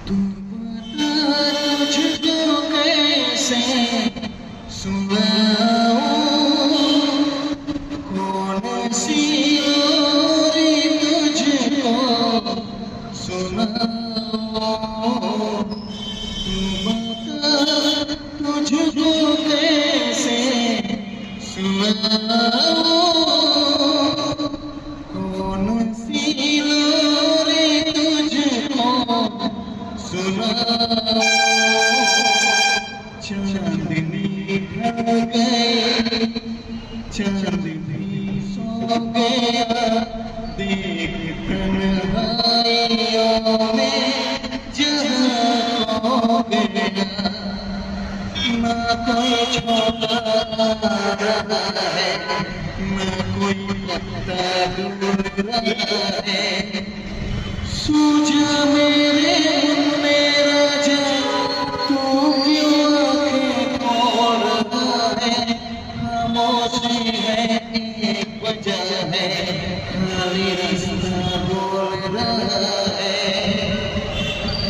तू बता तुझको कैसे सुनाऊं, कौन सी लोरी तुझको सुनाऊं। तू बता तुझको कैसे सुनाऊं, कौन सी लोरी तुझको सुनाऊं। चांदनी ढल गई, चांद भी सो गया, देख तन्हाइयों में जहाँ खो गया। ना कोई छोटा रहा है, ना कोई पत्ता दूर रहा है। सूझा मेरे मन में राजा, तू क्यों आंखें खोल रहा है। खामोशी है एक वजह है, खाली रास्ता बोल रहा है।